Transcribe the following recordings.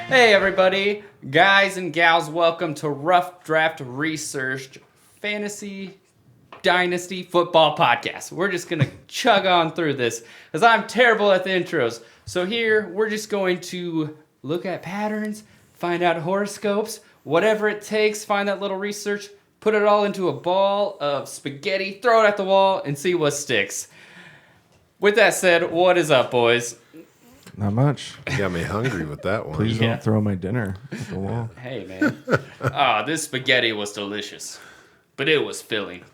Hey everybody, guys and gals, welcome to Rough Draft Research Fantasy Dynasty Football Podcast. We're just going to chug on through this because I'm terrible at the intros. So here, we're just going to look at patterns, find out horoscopes, whatever it takes, find that little research, put it all into a ball of spaghetti, throw it at the wall, and see what sticks. With that said, what is up, boys? Not much. You got me hungry with that one. Please don't throw my dinner at the wall. Hey, man. This spaghetti was delicious, but it was filling.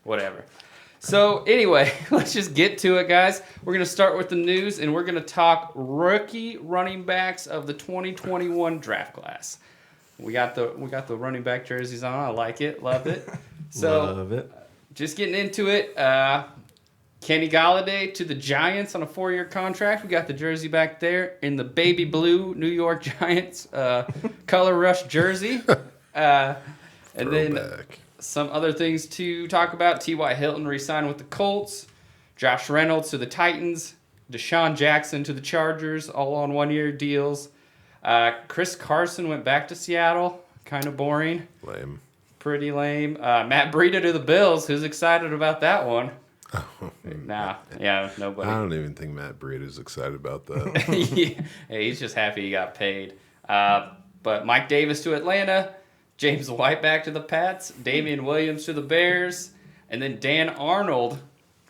Whatever. So, anyway, let's just get to it, guys. We're going to start with the news, and we're going to talk rookie running backs of the 2021 draft class. We got the running back jerseys on. I like it. Love it. So, Love it. Just getting into it. Kenny Galladay to the Giants on a 4-year contract. We got the jersey back there in the baby blue New York Giants color rush jersey. And then some other things to talk about. T.Y. Hilton re-signed with the Colts. Josh Reynolds to the Titans. Deshaun Jackson to the Chargers, all on 1-year deals. Chris Carson went back to Seattle. Kind of boring. Lame. Pretty lame. Matt Breida to the Bills. Who's excited about that one? Nah, yeah, nobody. I don't even think Matt Breida's excited about that. Yeah, he's just happy he got paid. But Mike Davis to Atlanta, James White back to the Pats, Damian Williams to the Bears, and then Dan Arnold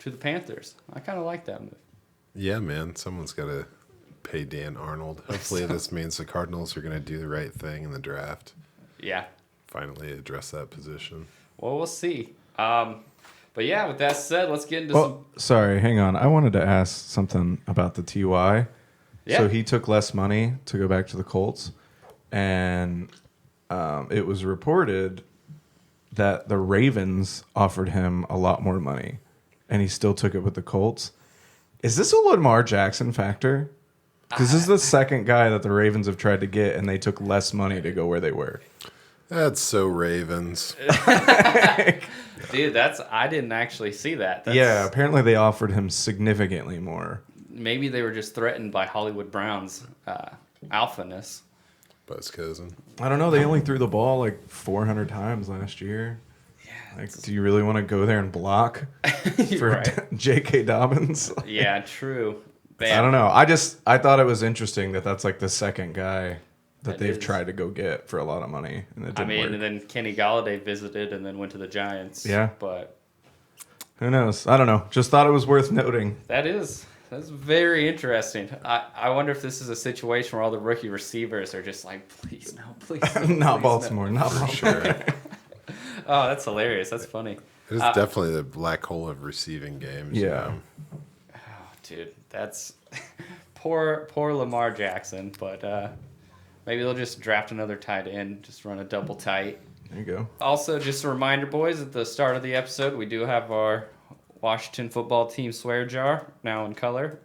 to the Panthers. I kind of like that move. Yeah, man. Someone's got to pay Dan Arnold. Hopefully this means the Cardinals are going to do the right thing in the draft. Yeah. Finally address that position. Well, we'll see. But yeah, with that said, let's get into some... Sorry, hang on. I wanted to ask something about the TY. Yeah. So he took less money to go back to the Colts, and it was reported that the Ravens offered him a lot more money, and he still took it with the Colts. Is this a Lamar Jackson factor? Because this is the second guy that the Ravens have tried to get, and they took less money to go where they were. That's so Ravens. Dude, I didn't actually see that. Yeah, apparently they offered him significantly more. Maybe they were just threatened by Hollywood Brown's alphaness. Buzz cousin. I don't know. They only threw the ball like 400 times last year. Yeah. Like, do you really want to go there and block for Right. J.K. Dobbins? Yeah, true. I don't know. I thought it was interesting that that's like the second guy that they've is. tried to go get for a lot of money, and it didn't work. And then Kenny Galladay visited and then went to the Giants. Yeah. But Who knows? I don't know. Just thought it was worth noting. that's very interesting. I wonder if this is a situation where all the rookie receivers are just like, please no, please no. Not please, Baltimore. No. Not Baltimore. Sure. Oh, that's hilarious. That's funny. It is definitely the black hole of receiving games. Yeah. You know? Oh, dude, that's poor Lamar Jackson. But maybe they'll just draft another tight end, just run a double tight. There you go. Also, just a reminder, boys, at the start of the episode, we do have our Washington football team swear jar now in color.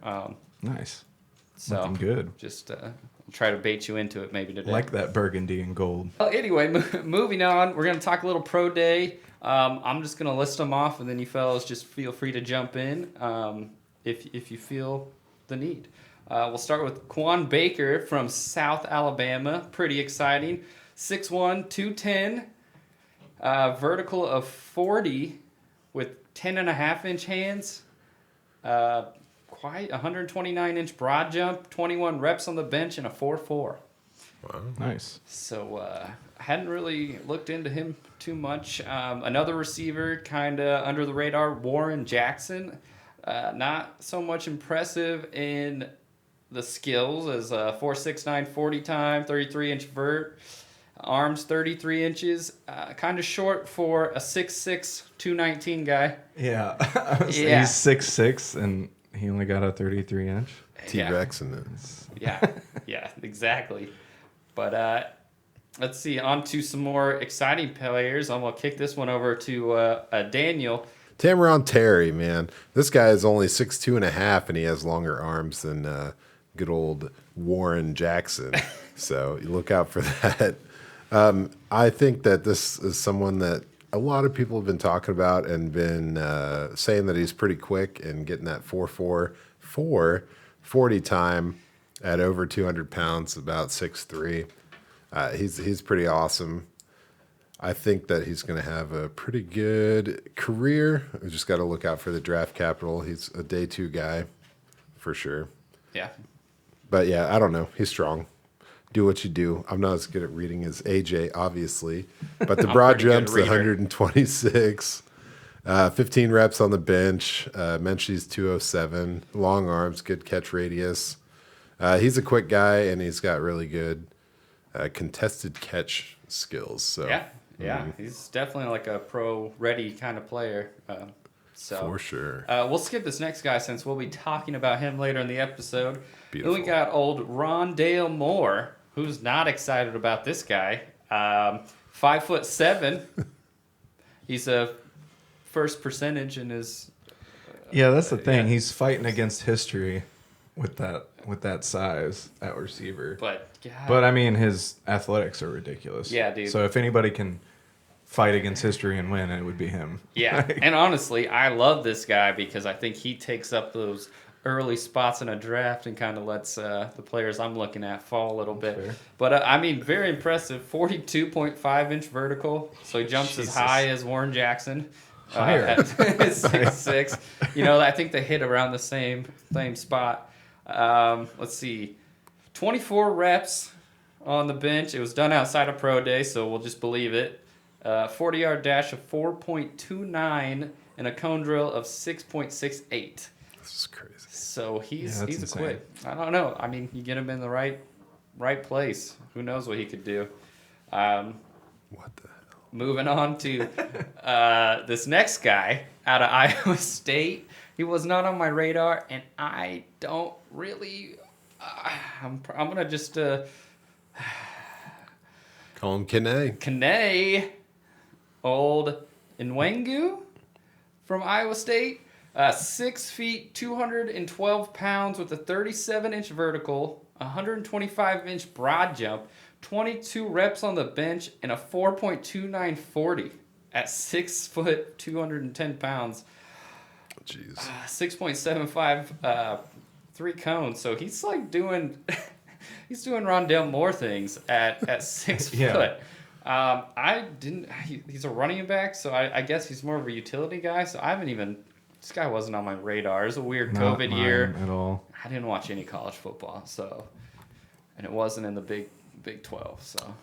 Nice. So Looking good. just try to bait you into it maybe today. Like that burgundy and gold. Well, anyway, moving on, we're going to talk a little pro day. I'm just going to list them off, and then you fellas just feel free to jump in if you feel the need. We'll start with Quan Baker from South Alabama. Pretty exciting. 6'1", 210, vertical of 40 with 10.5-inch hands. Quite 129-inch broad jump, 21 reps on the bench, and a 4.4. Wow. Nice. So I hadn't really looked into him too much. Another receiver, kind of under the radar, Warren Jackson. Not so much impressive in the skills as 4.69 40 time, 33-inch vert, arms 33 inches. Kind of short for a 6'6", 219 guy. Yeah. Yeah. He's 6'6", and he only got a 33-inch. T-Rex in it. Yeah, exactly. But let's see, on to some more exciting players. I'm going to kick this one over to Daniel. Tamron Terry, man. This guy is only 6'2.5", and he has longer arms than good old Warren Jackson. So you look out for that. I think that this is someone that a lot of people have been talking about and been saying that he's pretty quick and getting that 4.4 40 time. at over 200 pounds, about 6'3". He's pretty awesome. I think that he's going to have a pretty good career. We just got to look out for the draft capital. He's a day 2 guy for sure. Yeah. But yeah, I don't know. He's strong. Do what you do. I'm not as good at reading as AJ, obviously. But the broad jump's 126. 15 reps on the bench. Menchie's 207. Long arms, good catch radius. He's a quick guy, and he's got really good contested catch skills. So yeah, he's definitely like a pro-ready kind of player. For sure. We'll skip this next guy since we'll be talking about him later in the episode. Beautiful. Then we got old Rondale Moore, who's not excited about this guy. 5'7". He's a first percentage in his. Yeah, that's the thing. He's fighting against history with that size at receiver. But I mean, his athletics are ridiculous. Yeah, dude. So if anybody can fight against history and win, it would be him. Yeah, and honestly, I love this guy because I think he takes up those early spots in a draft and kind of lets the players I'm looking at fall a little bit. Fair. But I mean, very impressive. 42.5-inch vertical, so he jumps as high as Warren Jackson. Higher. At 6'6". You know, I think they hit around the same spot. Let's see. 24 reps on the bench. It was done outside of Pro Day, so we'll just believe it. 40-yard dash of 4.29 and a cone drill of 6.68. This is crazy. So he's a insane. quick. I don't know. I mean, you get him in the right place. Who knows what he could do? What the hell? Moving on to this next guy out of Iowa State. He was not on my radar, and I don't really. I'm gonna just Call him Kene. Old Nwengu from Iowa State. 6 feet, 212 pounds with a 37-inch vertical, 125-inch broad jump, 22 reps on the bench, and a 4.29 40 at 6 foot, 210 pounds. Jeez. 6.75 3 cones. So he's like doing he's doing Rondale Moore things at 6 Yeah. foot. He's a running back, so I guess he's more of a utility guy. So I haven't even. This guy wasn't on my radar. It was a weird Not COVID mine year. at all. I didn't watch any college football, and it wasn't in the Big 12. So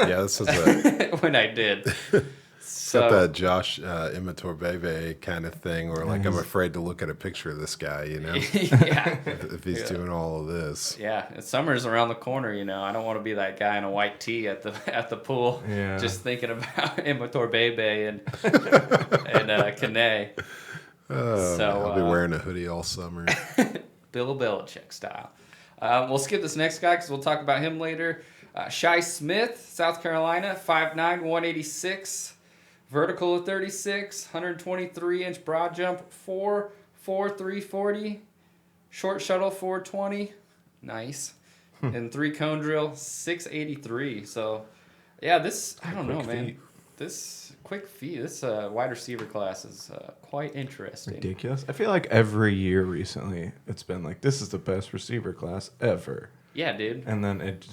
Yeah, this is a when I did, got that Josh Imatorbebe kind of thing where like I'm afraid to look at a picture of this guy, you know, yeah, if he's doing all of this. yeah. And summer's around the corner, you know. I don't want to be that guy in a white tee at the pool, Yeah. just thinking about Imatorbebe and Kene. Oh, So, man, I'll be wearing a hoodie all summer. Bill Belichick style. We'll skip this next guy because we'll talk about him later. Shai Smith, South Carolina, 5'9", 186. Vertical of 36, 123-inch broad jump, 4'4", 340. Short shuttle, 420. Nice. And 3 cone drill, 683. So, yeah, I don't know, man. This quick feet, this wide receiver class is quite interesting. Ridiculous. I feel like every year recently it's been like, this is the best receiver class ever. Yeah, dude. And then it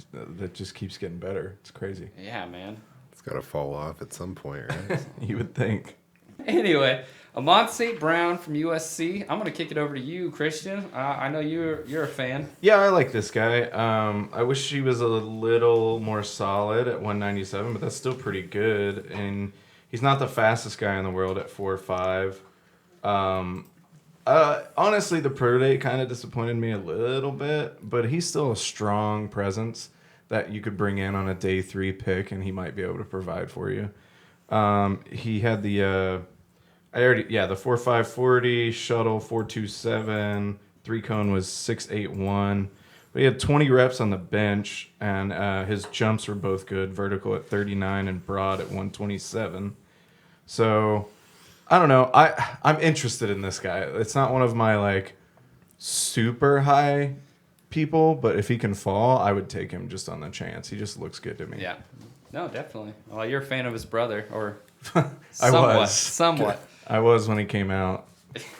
just keeps getting better. It's crazy. Yeah, man. It's got to fall off at some point, right? You would think. Anyway, Amon St. Brown from USC. I'm going to kick it over to you, Christian. I know you're a fan. Yeah, I like this guy. I wish he was a little more solid at 197, but that's still pretty good. And he's not the fastest guy in the world at 4.5. Honestly, the pro day kind of disappointed me a little bit, but he's still a strong presence that you could bring in on a day 3 pick, and he might be able to provide for you. He had the 4.5 40 shuttle 4.27, 3 cone was 6.81. But he had 20 reps on the bench, and his jumps were both good, vertical at 39 and broad at 127. So I don't know. I'm interested in this guy. It's not one of my like super high people, but if he can fall, I would take him just on the chance. He just looks good to me. Yeah. No, definitely. Well, you're a fan of his brother, or I was. somewhat. I was when he came out.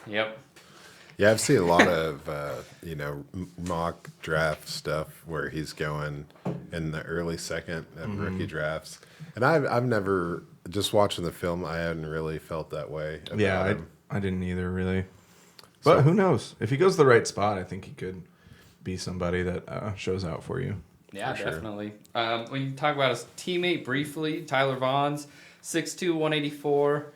Yep. Yeah, I've seen a lot of mock draft stuff where he's going in the early second of rookie drafts, and I've never, just watching the film, I hadn't really felt that way about him. I didn't either really. But who knows? If he goes to the right spot, I think he could be somebody that shows out for you. Yeah, For sure. definitely. When you talk about his teammate briefly, Tyler Vaughn's 6'2", 184,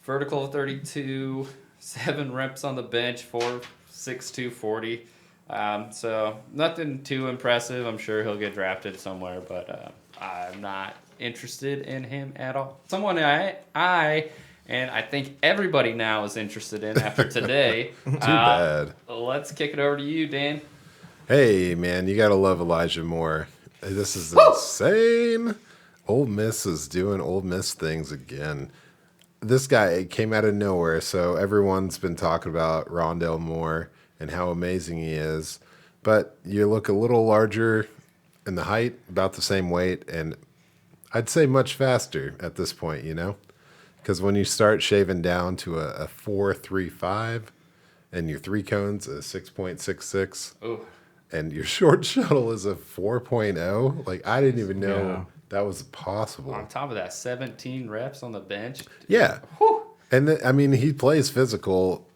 vertical 32, 7 reps on the bench, 4'6", 240. So nothing too impressive. I'm sure he'll get drafted somewhere, but I'm not interested in him at all. Someone I and I think everybody now is interested in after today. Too bad. Let's kick it over to you, Dan. Hey, man, you got to love Elijah Moore. This is insane. Ole Miss is doing Ole Miss things again. This guy came out of nowhere, so everyone's been talking about Rondale Moore and how amazing he is. But you look a little larger in the height, about the same weight, and I'd say much faster at this point, Because when you start shaving down to a 4.35 and your 3 cones a 6.66, and your short shuttle is a 4.0, like I didn't even know that was possible. On top of that, 17 reps on the bench. Yeah. Whew. And he plays physical.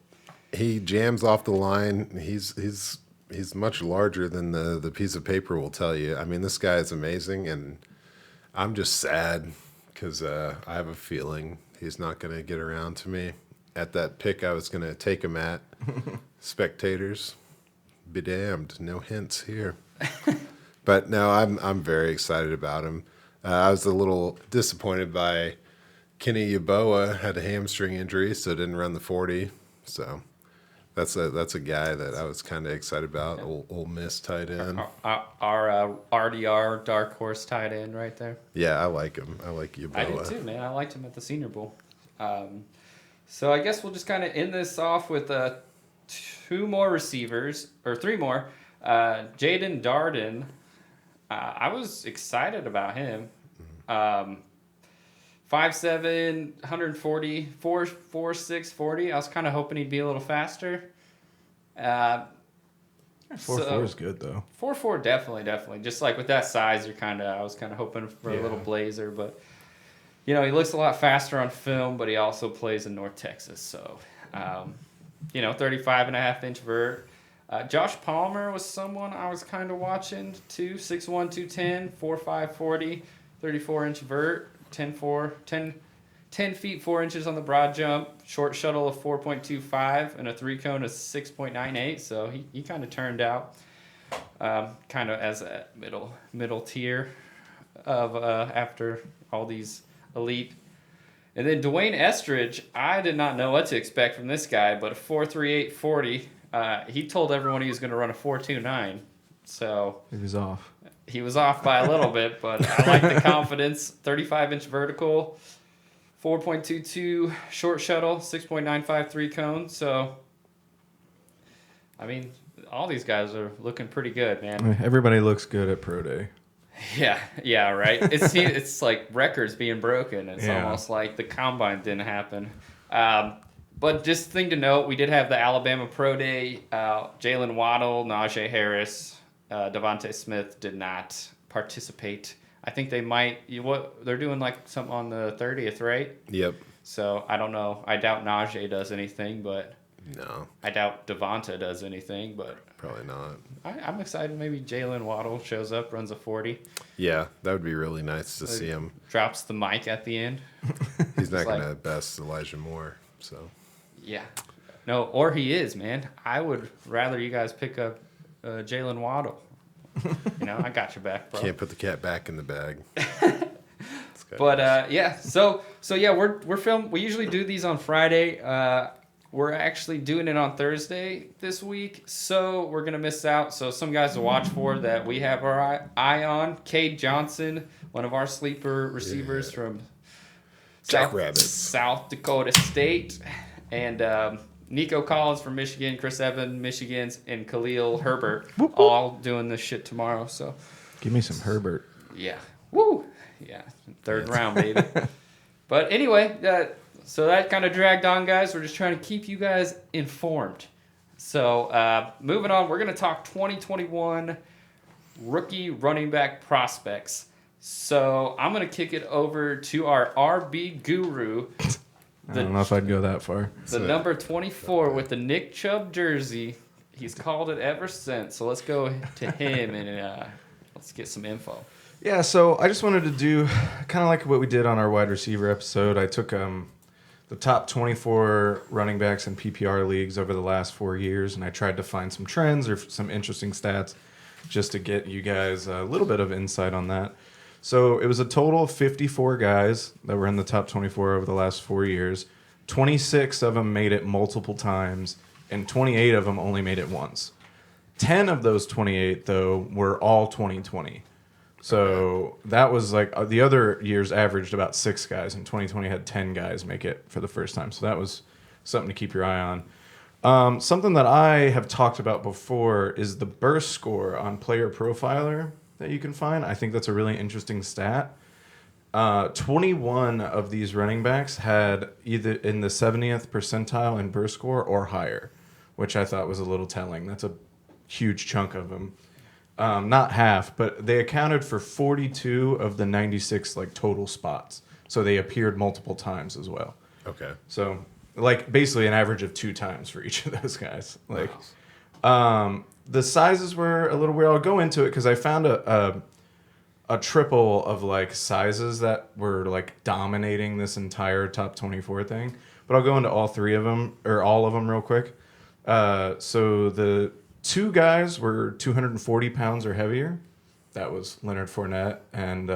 He jams off the line. He's much larger than the piece of paper will tell you. I mean, this guy is amazing, and I'm just sad because I have a feeling he's not going to get around to me at that pick I was going to take him at. Spectators, be damned. No hints here. But no, I'm very excited about him. I was a little disappointed by Kenny Yeboah, had a hamstring injury, so didn't run the 40. So that's a guy that I was kind of excited about. Ole Miss tight end. Our RDR dark horse tight end right there. Yeah, I like him. I like Yeboah. I do too, man. I liked him at the Senior Bowl. So I guess we'll just kind of end this off with 3 more receivers. Jaden Darden. I was excited about him. 5'7", 140, 4'6", 40. I was kind of hoping he'd be a little faster. 4.4 is good though. 4'4", definitely. Just like with that size, I was kind of hoping for a little blazer, but he looks a lot faster on film, but he also plays in North Texas, so 35.5-inch vert. Josh Palmer was someone I was kind of watching too. 6'1", 210, 4'5", 40, 34-inch vert, 10 feet 4 inches on the broad jump, short shuttle of 4.25, and a 3 cone of 6.98. So he kind of turned out kind of as a middle tier of after all these elite. And then Dwayne Estridge, I did not know what to expect from this guy, but a 4.38 40. He told everyone he was going to run a 4.29, so he was off by a little bit, but I like the confidence. 35-inch vertical, 4.22 short shuttle, 6.95 3 cone. So, I mean, all these guys are looking pretty good, man. Everybody looks good at Pro Day. Yeah, right. It's like records being broken. It's almost like the combine didn't happen. But just thing to note, we did have the Alabama Pro Day. Jalen Waddle, Najee Harris, Devontae Smith did not participate. I think they might. They're doing like something on the 30th, right? Yep. So I don't know. I doubt Najee does anything, but no. I doubt Devonta does anything, but probably not. I'm excited. Maybe Jalen Waddle shows up, runs a 40. Yeah, that would be really nice to see him. Drops the mic at the end. He's not going to best Elijah Moore, so. Yeah. No, or he is, man. I would rather you guys pick up Jalen Waddle. I got your back, bro. Can't put the cat back in the bag. But yeah, so yeah, we're filming. We usually do these on Friday. We're actually doing it on Thursday this week, so we're gonna miss out. So some guys to watch for that we have our eye on. Cade Johnson, one of our sleeper receivers from South Dakota State, and Nico Collins from Michigan, Chris Evans, Michigan's, and Khalil Herbert, all doing this shit tomorrow. So give me some Herbert. Yeah. Woo. Yeah. Third round, baby. But anyway, so that kind of dragged on, guys. We're just trying to keep you guys informed. So moving on, we're going to talk 2021 rookie running back prospects. So I'm going to kick it over to our RB guru. I don't know if I'd go that far. The number 24 with the Nick Chubb jersey. He's called it ever since. So let's go to him and let's get some info. Yeah, so I just wanted to do kind of like what we did on our wide receiver episode. I took the top 24 running backs in PPR leagues over the last 4 years, and I tried to find some trends or some interesting stats just to get you guys a little bit of insight on that. So it was a total of 54 guys that were in the top 24 over the last 4 years. 26 of them made it multiple times, and 28 of them only made it once. 10 of those 28, though, were all 2020. So that was like the other years averaged about 6 guys, and 2020 had 10 guys make it for the first time. So that was something to keep your eye on. Something that I have talked about before is the burst score on Player Profiler that you can find. I think that's a really interesting stat. 21 of these running backs had either in the 70th percentile in burst score or higher, which I thought was a little telling. That's a huge chunk of them. Not half, but they accounted for 42 of the 96 like total spots. So they appeared multiple times as well. Okay. So like basically an average of 2 times for each of those guys. Like, the sizes were a little weird. I'll go into it because I found a triple of like sizes that were like dominating this entire top 24 thing. But I'll go into all 3 of them or all of them real quick. So the 2 guys were 240 pounds or heavier. That was Leonard Fournette and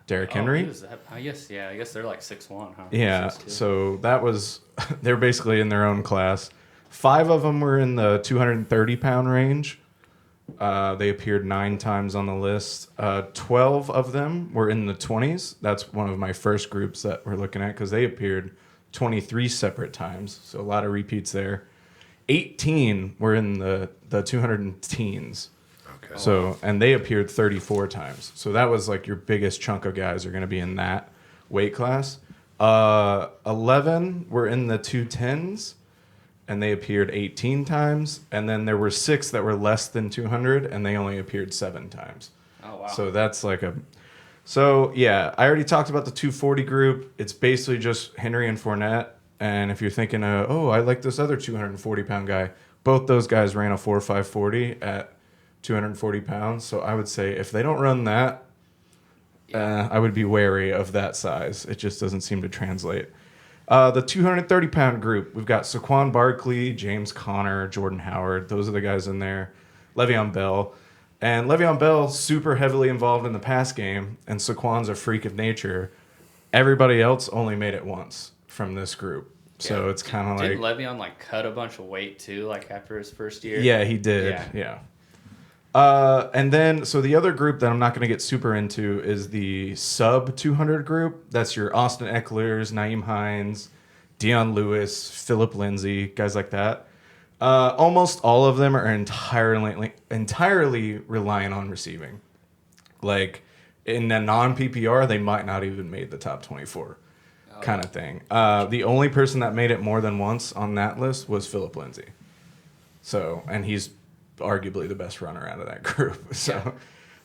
Derrick Henry. I guess they're like 6'1", huh? Yeah, 6'2". so that was, they're basically in their own class. 5 of them were in the 230-pound range. They appeared 9 times on the list. 12 of them were in the 20s. That's one of my first groups that we're looking at because they appeared 23 separate times, so a lot of repeats there. 18 were in the 200 teens. Okay. So, and they appeared 34 times. So that was like your biggest chunk of guys are going to be in that weight class. 11 were in the 210s, and they appeared 18 times. And then there were 6 that were less than 200, and they only appeared 7 times. Oh, wow. So that's like So, yeah, I already talked about the 240 group. It's basically just Henry and Fournette. And if you're thinking, I like this other 240-pound guy, both those guys ran a 4.540 at 240 pounds. So I would say if they don't run that, I would be wary of that size. It just doesn't seem to translate. The 230-pound group, we've got Saquon Barkley, James Conner, Jordan Howard. Those are the guys in there. Le'Veon Bell. And Le'Veon Bell, super heavily involved in the pass game, and Saquon's a freak of nature. Everybody else only made it once from this group. So it's kind of like... Didn't Le'Veon like cut a bunch of weight too, like after his first year? Yeah, he did. Yeah. And then, so the other group that I'm not going to get super into is the sub 200 group. That's your Austin Eckler's, Nyheim Hines, Deion Lewis, Phillip Lindsay, guys like that. Almost all of them are entirely relying on receiving. Like in a non-PPR, they might not even made the top 24 kind of thing. The only person that made it more than once on that list was Phillip Lindsay. So, and he's arguably the best runner out of that group. So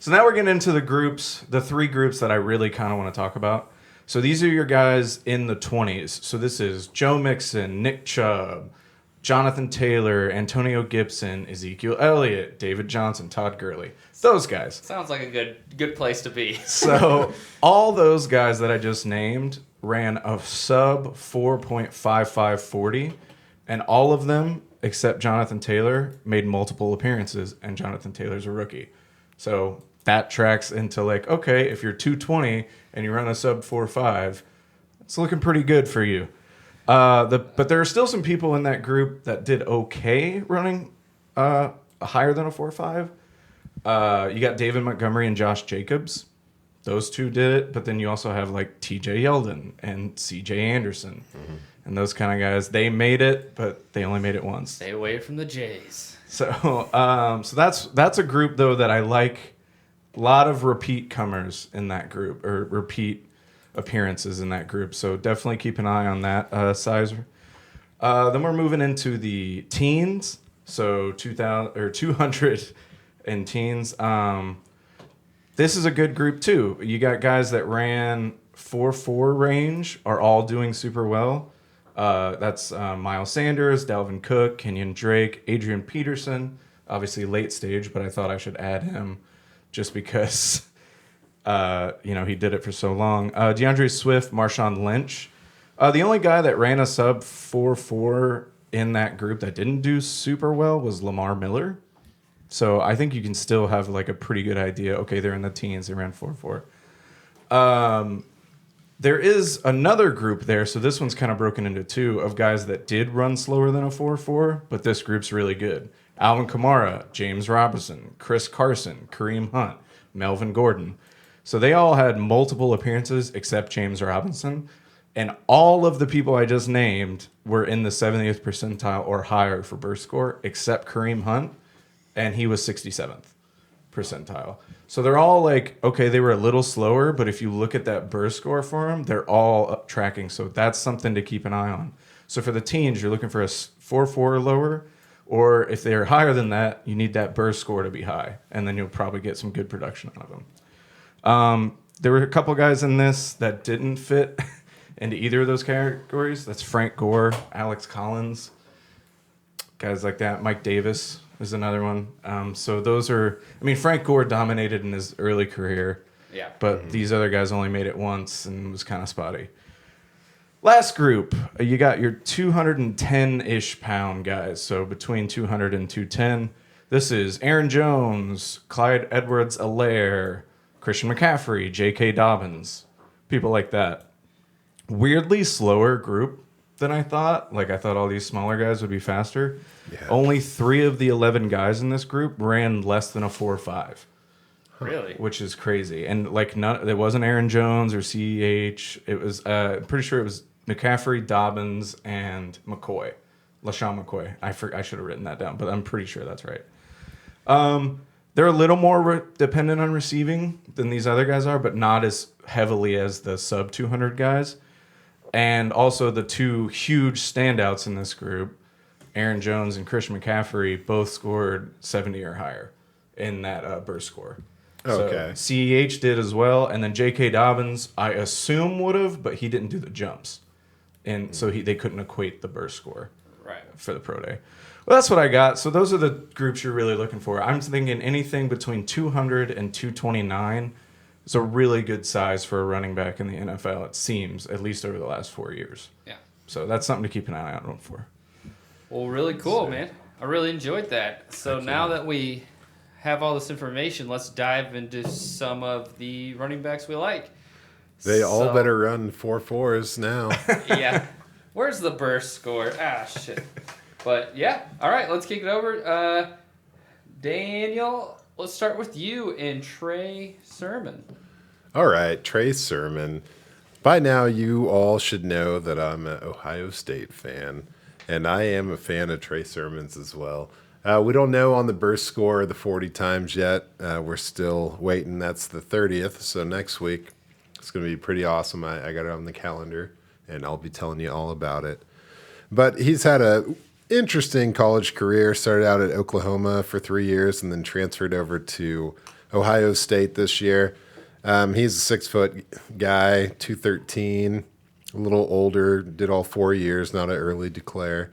now we're getting into the groups, the 3 groups that I really kind of want to talk about. So these are your guys in the 20s. So this is Joe Mixon, Nick Chubb, Jonathan Taylor, Antonio Gibson, Ezekiel Elliott, David Johnson, Todd Gurley. Those guys. Sounds like a good place to be. So all those guys that I just named ran a sub 4.5540, and all of them except Jonathan Taylor made multiple appearances, and Jonathan Taylor's a rookie. So that tracks into like, okay, if you're 220 and you run a sub 4.5, it's looking pretty good for you. But there are still some people in that group that did okay running higher than a 4.5. You got David Montgomery and Josh Jacobs. Those 2 did it, but then you also have like T.J. Yeldon and C.J. Anderson. Mm-hmm. And those kind of guys, they made it, but they only made it once. Stay away from the Jays. So that's a group, though, that I like. A lot of repeat comers in that group, or repeat appearances in that group. So definitely keep an eye on that size. Then we're moving into the teens. So 2,000 or 200 in teens. This is a good group too. You got guys that ran 4.4 range are all doing super well. That's Miles Sanders, Dalvin Cook, Kenyon Drake, Adrian Peterson. Obviously late stage, but I thought I should add him just because he did it for so long. DeAndre Swift, Marshawn Lynch. The only guy that ran a sub 4.4 in that group that didn't do super well was Lamar Miller. So I think you can still have like a pretty good idea. Okay, they're in the teens. They ran 4.4. There is another group there. So this one's kind of broken into two of guys that did run slower than a 4.4, but this group's really good. Alvin Kamara, James Robinson, Chris Carson, Kareem Hunt, Melvin Gordon. So they all had multiple appearances except James Robinson. And all of the people I just named were in the 70th percentile or higher for burst score, except Kareem Hunt, and he was 67th percentile. So they're all like, okay, they were a little slower, but if you look at that burst score for them, they're all up tracking. So that's something to keep an eye on. So for the teens, you're looking for a 4.4 or lower, or if they're higher than that, you need that burst score to be high, and then you'll probably get some good production out of them. There were a couple guys in this that didn't fit into either of those categories. That's Frank Gore, Alex Collins, guys like that. Mike Davis is another one. So those are, Frank Gore dominated in his early career. Yeah. But these other guys only made it once and was kind of spotty. Last group, you got your 210-ish pound guys. So between 200 and 210. This is Aaron Jones, Clyde Edwards-Helaire, Christian McCaffrey, J.K. Dobbins, people like that. Weirdly slower group than I thought. Like, I thought all these smaller guys would be faster. Yeah. Only 3 of the 11 guys in this group ran less than a 4.5. Really? Which is crazy. And, like, it wasn't Aaron Jones or CEH. It was, pretty sure it was McCaffrey, Dobbins, and McCoy. LaShawn McCoy. I should have written that down, but I'm pretty sure that's right. They're a little more dependent on receiving than these other guys are, but not as heavily as the sub 200 guys. And also the 2 huge standouts in this group, Aaron Jones and Christian McCaffrey, both scored 70 or higher in that burst score. Okay. So CEH did as well. And then J.K. Dobbins, I assume would have, but he didn't do the jumps. And so they couldn't equate the burst score for the pro day. Well, that's what I got. So those are the groups you're really looking for. I'm thinking anything between 200 and 229 is a really good size for a running back in the NFL, it seems, at least over the last 4 years. Yeah. So that's something to keep an eye out for. Well, really cool, man. I really enjoyed that. So now that we have all this information, let's dive into some of the running backs we like. They all better run 4.4s now. Yeah. Where's the burst score? Ah, shit. But, yeah. All right, let's kick it over. Daniel, let's start with you and Trey Sermon. All right, Trey Sermon. By now, you all should know that I'm an Ohio State fan, and I am a fan of Trey Sermon's as well. We don't know on the burst score the 40 times yet. We're still waiting. That's the 30th, so next week it's going to be pretty awesome. I got it on the calendar, and I'll be telling you all about it. But he's had a interesting college career. Started out at Oklahoma for 3 years and then transferred over to Ohio State this year. He's a 6-foot guy, 213, a little older, did all 4 years, not an early declare.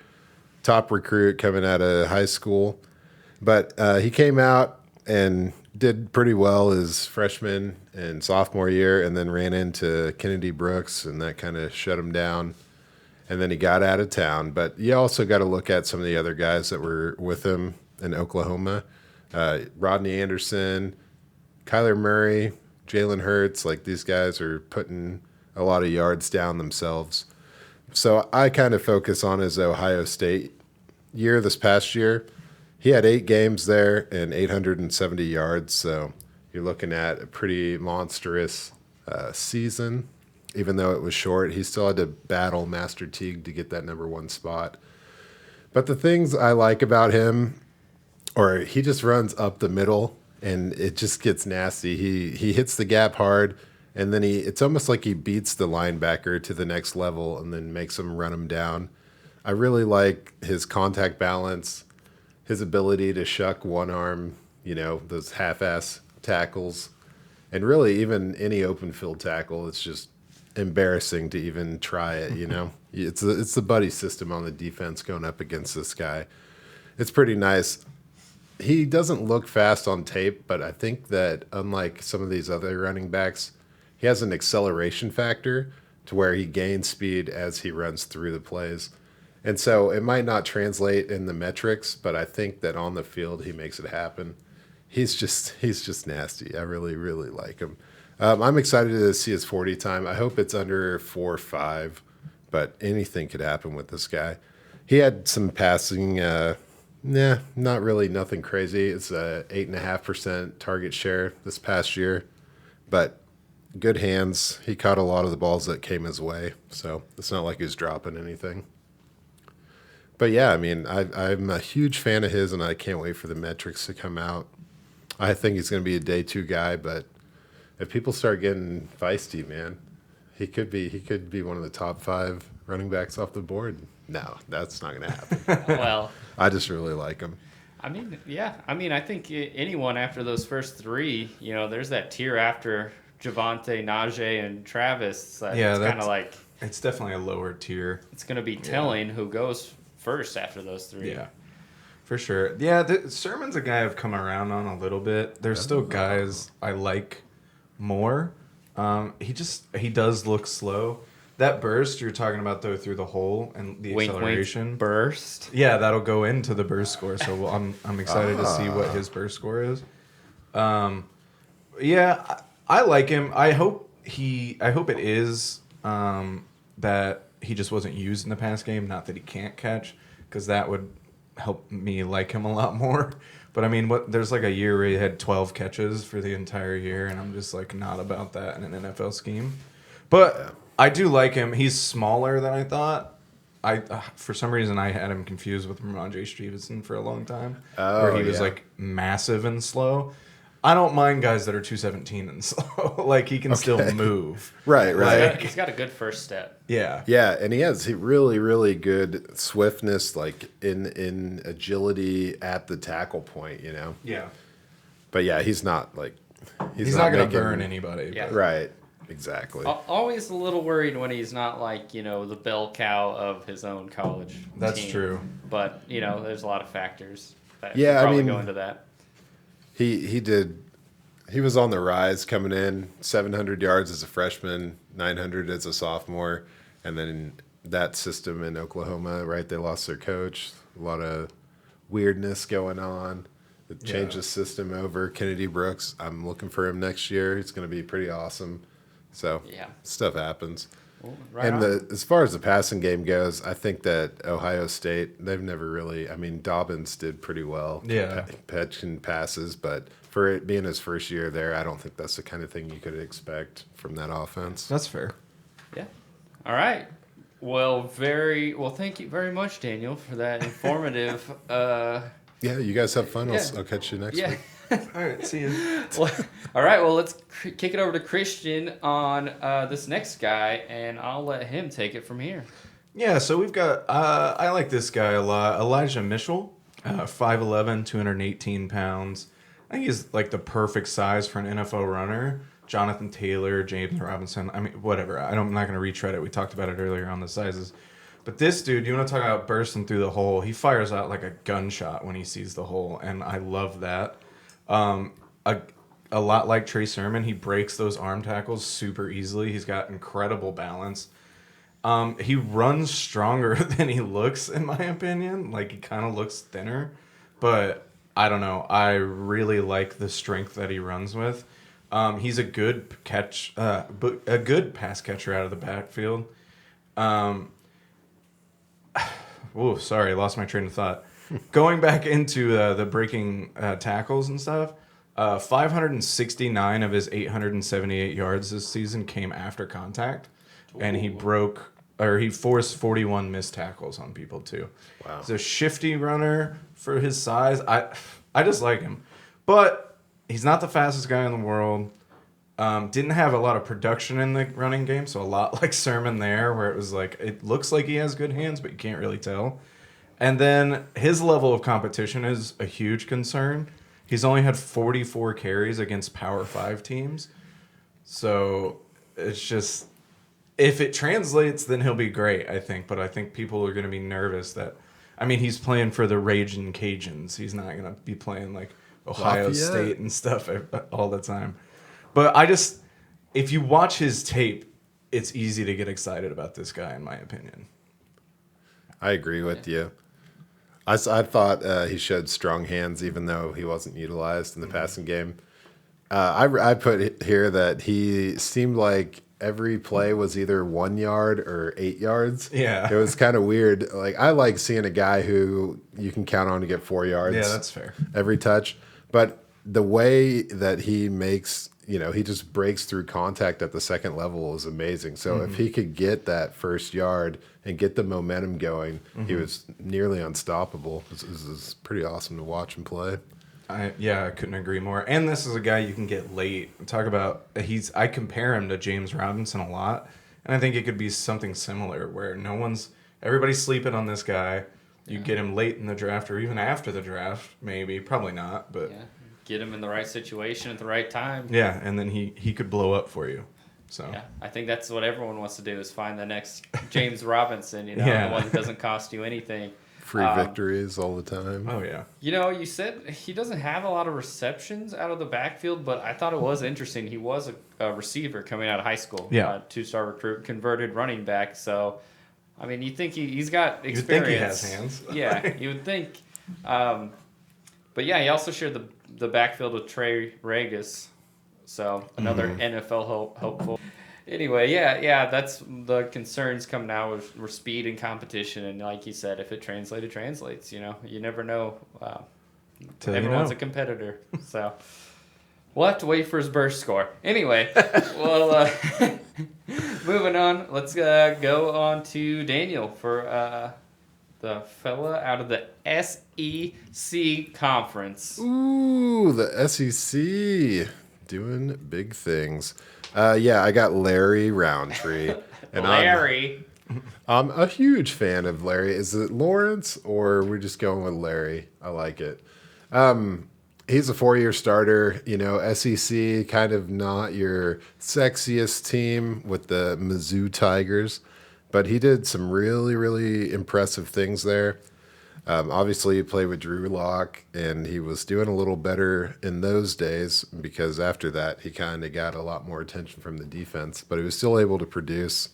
Top recruit coming out of high school. But he came out and did pretty well his freshman and sophomore year and then ran into Kennedy Brooks, and that kind of shut him down. And then he got out of town. But you also got to look at some of the other guys that were with him in Oklahoma. Rodney Anderson, Kyler Murray, Jalen Hurts. Like, these guys are putting a lot of yards down themselves. So I kind of focus on his Ohio State year this past year. He had 8 games there and 870 yards. So you're looking at a pretty monstrous season. Even though it was short, he still had to battle Master Teague to get that number 1 spot. But the things I like about him, or he just runs up the middle and it just gets nasty. He hits the gap hard, and then it's almost like he beats the linebacker to the next level and then makes him run him down. I really like his contact balance. his ability to shuck one arm, those half-ass tackles, and really even any open field tackle, it's just embarrassing to even try it. It's the buddy system on the defense going up against this guy. It's pretty nice. He doesn't look fast on tape, but I think that unlike some of these other running backs, he has an acceleration factor to where he gains speed as he runs through the plays. And so it might not translate in the metrics, but I think that on the field he makes it happen. He's just nasty. I really, really like him. I'm excited to see his 40 time. I hope it's under 4.5, but anything could happen with this guy. He had some passing, not really nothing crazy. It's a 8.5% target share this past year, but good hands. He caught a lot of the balls that came his way, so it's not like he was dropping anything. But yeah, I mean, I'm a huge fan of his, and I can't wait for the metrics to come out. I think he's going to be a day 2 guy, but if people start getting feisty, man, he could be one of the top 5 running backs off the board. No, that's not going to happen. Well, I just really like him. I mean, yeah. I mean, I think anyone after those first 3, there's that tier after Javonte, Najee, and Travis. It's kind of like it's definitely a lower tier. It's going to be telling who goes first after those 3. Yeah, for sure. Yeah, Sermon's a guy I've come around on a little bit. There's still guys I like more. He does look slow. That burst you're talking about, though, through the hole and the acceleration. Wink, burst. Yeah, that'll go into the burst score. So I'm excited to see what his burst score is. Yeah, I like him. I hope it is that he just wasn't used in the pass game, not that he can't catch, because that would help me like him a lot more. But I mean, there's like a year where he had 12 catches for the entire year, and I'm just like not about that in an NFL scheme. But I do like him. He's smaller than I thought. For some reason I had him confused with Ramondre Stevenson for a long time, where he was like massive and slow. I don't mind guys that are 217 and slow. Like he can still move. Right. He's got a good first step. Yeah. Yeah, and he has really, really good swiftness, like in agility at the tackle point, Yeah. But yeah, he's not like he's not going to burn anybody. Yeah. Right. Exactly. Always a little worried when he's not like, the bell cow of his own college That's team. true. But, there's a lot of factors that Yeah, probably go into that. He was on the rise coming in, 700 yards as a freshman, 900 as a sophomore, and then that system in Oklahoma, right? They lost their coach, a lot of weirdness going on. It changed the system over. Kennedy Brooks, I'm looking for him next year. He's going to be pretty awesome. So stuff happens. Well, right as far as the passing game goes, I think that Ohio State, they've never really, Dobbins did pretty well. Yeah. Catching passes, but for it being his first year there, I don't think that's the kind of thing you could expect from that offense. That's fair. Yeah. All right. Well, thank you very much, Daniel, for that informative. Yeah, you guys have fun. Yeah. I'll catch you next week. All right, see you. All right, well, let's kick it over to Christian on this next guy, and I'll let him take it from here. Yeah, so we've got, I like this guy a lot. Elijah Mitchell, 5'11", 218 pounds. I think he's like the perfect size for an NFL runner. Jonathan Taylor, James Robinson, whatever. I'm not going to retread it. We talked about it earlier on the sizes. But this dude, you want to talk about bursting through the hole, he fires out like a gunshot when he sees the hole, and I love that. A lot like Trey Sermon, he breaks those arm tackles super easily. He's got incredible balance. He runs stronger than he looks, in my opinion. Like, he kind of looks thinner. But, I don't know. I really like the strength that he runs with. He's a good a good pass catcher out of the backfield. Sorry, I lost my train of thought. Going back into the breaking tackles and stuff, 569 of his 878 yards this season came after contact, and he forced 41 missed tackles on people too. Wow. He's a shifty runner for his size. I just like him, but he's not the fastest guy in the world. Didn't have a lot of production in the running game, so a lot like Sermon there, where it was like, it looks like he has good hands, but you can't really tell. And then his level of competition is a huge concern. He's only had 44 carries against Power 5 teams. So it's just, if it translates, then he'll be great, I think. But I think people are going to be nervous that, I mean, he's playing for the Raging Cajuns. He's not going to be playing like Ohio State and stuff all the time. But if you watch his tape, it's easy to get excited about this guy, in my opinion. I agree with you. I thought he showed strong hands, even though he wasn't utilized in the passing game. I put here that he seemed like every play was either 1 yard or 8 yards. Yeah. It was kind of weird. Like, I like seeing a guy who you can count on to get 4 yards. Yeah, that's fair. Every touch. But the way that he makes, he just breaks through contact at the second level is amazing. So if he could get that first yard and get the momentum going, he was nearly unstoppable. This is pretty awesome to watch him play. I couldn't agree more. And this is a guy you can get late. Talk about I compare him to James Robinson a lot, and I think it could be something similar where everybody's sleeping on this guy. You get him late in the draft or even after the draft, maybe, probably not, but get him in the right situation at the right time. Yeah, and then he could blow up for you. So yeah, I think that's what everyone wants to do is find the next James Robinson, the one that doesn't cost you anything. Free victories all the time. Oh, yeah. You said he doesn't have a lot of receptions out of the backfield, but I thought it was interesting. He was a receiver coming out of high school. Yeah. 2-star recruit, converted running back. So, I mean, you think he's got experience. You'd think he has hands. Yeah, you would think. But, yeah, he also shared the backfield with Trey Regis. So, another NFL hopeful. Anyway, that's the concerns come now with speed and competition. And like you said, if it translates, it translates. You never know. Everyone's a competitor. So we'll have to wait for his burst score. Anyway, well, moving on. Let's go on to Daniel for the fella out of the SEC conference. Ooh, the SEC doing big things. I got Larry Rountree. And Larry. I'm a huge fan of Larry. Is it Lawrence or we're just going with Larry? I like it. He's a 4-year starter. SEC, kind of not your sexiest team with the Mizzou Tigers, but he did some really, really impressive things there. Obviously, he played with Drew Lock, and he was doing a little better in those days because after that, he kind of got a lot more attention from the defense, but he was still able to produce.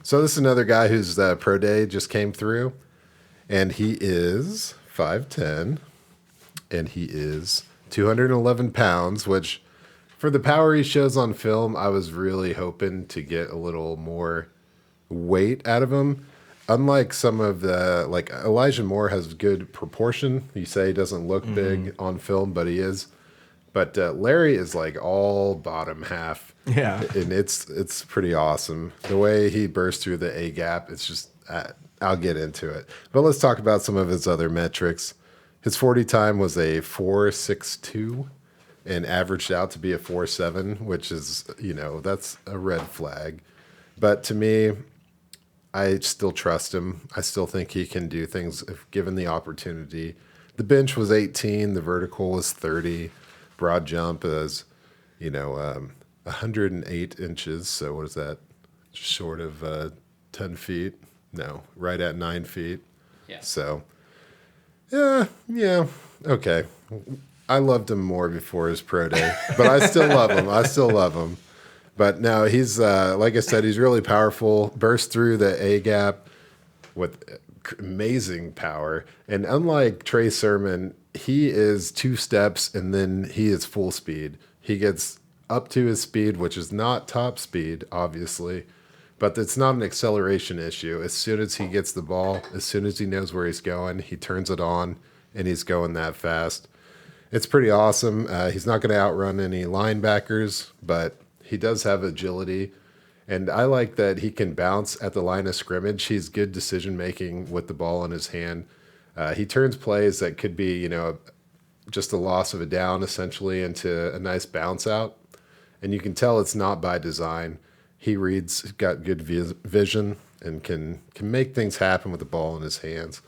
So this is another guy whose pro day just came through, and he is 5'10", and he is 211 pounds, which for the power he shows on film, I was really hoping to get a little more weight out of him. Unlike some of the, like Elijah Moore has good proportion. You say he doesn't look big on film, but he is. But Larry is like all bottom half. Yeah. And it's pretty awesome. The way he bursts through the A gap, it's just, I'll get into it. But let's talk about some of his other metrics. His 40 time was a 4.62 and averaged out to be a 4.7, which is, that's a red flag. But to me, I still trust him. I still think he can do things if given the opportunity. The bench was 18. The vertical was 30. Broad jump is, 108 inches. So what is that? Short of 10 feet? No, right at 9 feet. Yeah. So, yeah. Okay. I loved him more before his pro day, but I still love him. But no, he's, like I said, he's really powerful, burst through the A gap with amazing power. And unlike Trey Sermon, he is 2 steps and then he is full speed. He gets up to his speed, which is not top speed, obviously, but it's not an acceleration issue. As soon as he gets the ball, as soon as he knows where he's going, he turns it on and he's going that fast. It's pretty awesome. He's not going to outrun any linebackers, but he does have agility, and I like that he can bounce at the line of scrimmage. He's good decision-making with the ball in his hand. He turns plays that could be, just a loss of a down, essentially, into a nice bounce out, and you can tell it's not by design. He got good vision, and can make things happen with the ball in his hands.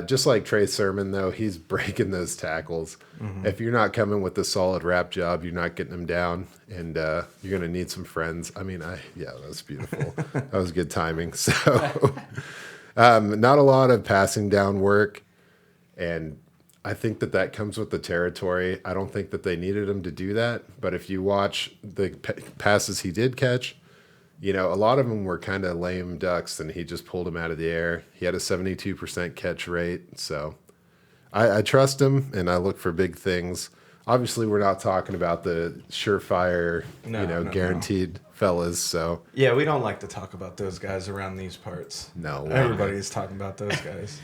Just like Trey Sermon, though, he's breaking those tackles. If you're not coming with a solid wrap job, you're not getting them down, and you're going to need some friends. I mean, yeah, that's beautiful. That was good timing. So, not a lot of passing down work, and I think that comes with the territory. I don't think that they needed him to do that, but if you watch the passes he did catch, a lot of them were kind of lame ducks, and he just pulled them out of the air. He had a 72% catch rate, so I trust him, and I look for big things. Obviously, we're not talking about the surefire, guaranteed fellas. So yeah, we don't like to talk about those guys around these parts. No, everybody's talking about those guys.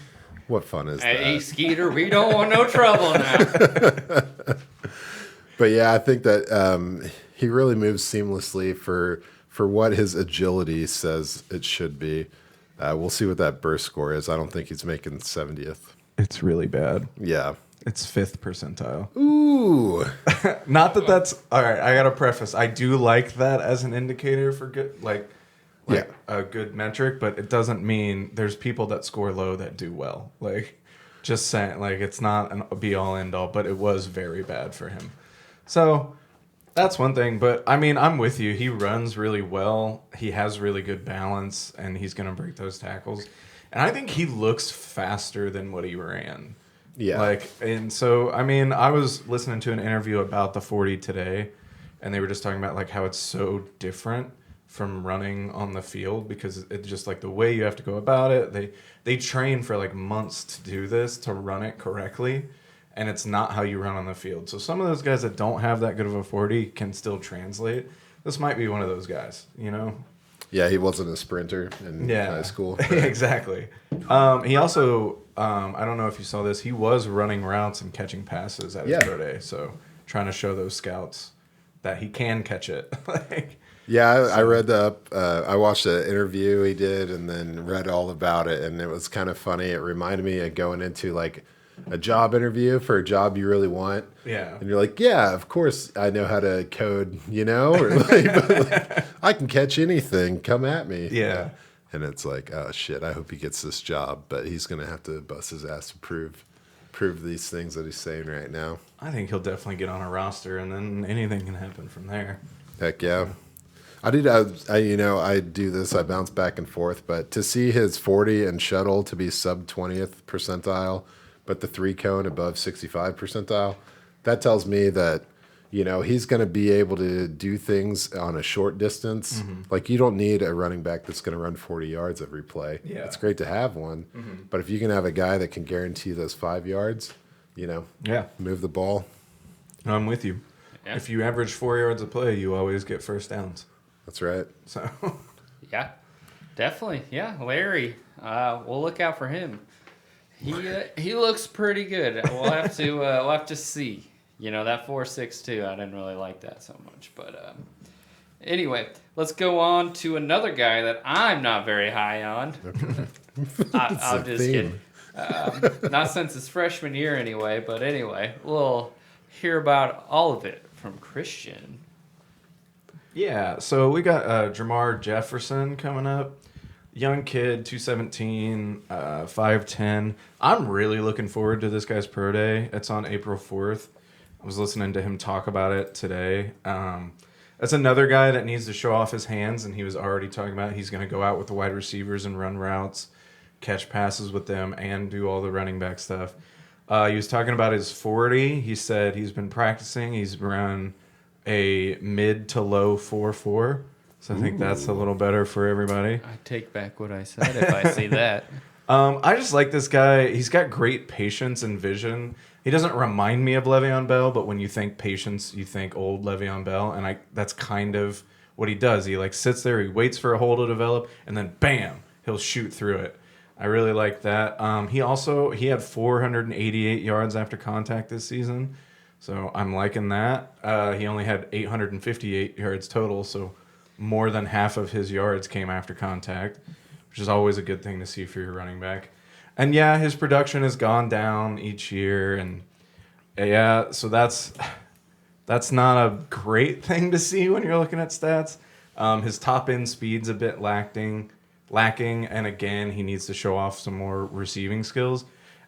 What fun is Hey, that? Skeeter, we don't want no trouble now. But yeah, I think that he really moves seamlessly for what his agility says it should be. We'll see what that burst score is. I don't think he's making 70th. It's really bad. Yeah. It's 5th percentile. Ooh. Not that that's all right. I gotta preface. I do like that as an indicator for good, like a good metric, but it doesn't mean there's people that score low that do well. Like, just saying, like, it's not a be all end all, but it was very bad for him. So that's one thing. But I mean, I'm with you. He runs really well. He has really good balance, and he's gonna break those tackles. And I think he looks faster than what he ran. Yeah. And so, I mean, I was listening to an interview about the 40 today, and they were just talking about, like, how it's so different from running on the field because it's just, like, the way you have to go about it. They train for, like, months to do this, to run it correctly, and it's not how you run on the field. So some of those guys that don't have that good of a 40 can still translate. This might be one of those guys, Yeah, he wasn't a sprinter in high school. Right? Exactly. He also, I don't know if you saw this, he was running routes and catching passes at his pro day. So trying to show those scouts that he can catch it. I read I watched the interview he did and then read all about it. And it was kind of funny. It reminded me of going into like a job interview for a job you really want. Yeah. And you're like, yeah, of course I know how to code, or like, I can catch anything. Come at me. Yeah. And it's like, oh shit, I hope he gets this job, but he's going to have to bust his ass to prove these things that he's saying right now. I think he'll definitely get on a roster and then anything can happen from there. Heck yeah. I do this, I bounce back and forth, but to see his 40 and shuttle to be sub 20th percentile, but the 3-cone above 65 percentile, that tells me that, he's going to be able to do things on a short distance. Mm-hmm. Like, you don't need a running back that's going to run 40 yards every play. Yeah. It's great to have one, but if you can have a guy that can guarantee those 5 yards, move the ball. I'm with you. Yeah. If you average 4 yards a play, you always get first downs. That's right. So, yeah, definitely. Yeah, Larry, we'll look out for him. He looks pretty good. We'll have to see. That 4.62, I didn't really like that so much. But anyway, let's go on to another guy that I'm not very high on. I'm just kidding. Not since his freshman year anyway. But anyway, we'll hear about all of it from Christian. Yeah, so we got Jermar Jefferson coming up. Young kid, 217, 5'10". I'm really looking forward to this guy's pro day. It's on April 4th. I was listening to him talk about it today. That's another guy that needs to show off his hands, and he was already talking about he's going to go out with the wide receivers and run routes, catch passes with them, and do all the running back stuff. He was talking about his 40. He said he's been practicing. He's run a mid to low 4.4. So I think that's a little better for everybody. I take back what I said if I see that. I just like this guy. He's got great patience and vision. He doesn't remind me of Le'Veon Bell, but when you think patience, you think old Le'Veon Bell, and that's kind of what he does. He sits there, he waits for a hole to develop, and then bam, he'll shoot through it. I really like that. He had 488 yards after contact this season, so I'm liking that. He only had 858 yards total, so more than half of his yards came after contact, which is always a good thing to see for your running back. And yeah, his production has gone down each year, and yeah, so that's not a great thing to see when you're looking at stats. His top end speed's a bit lacking, and again, he needs to show off some more receiving skills.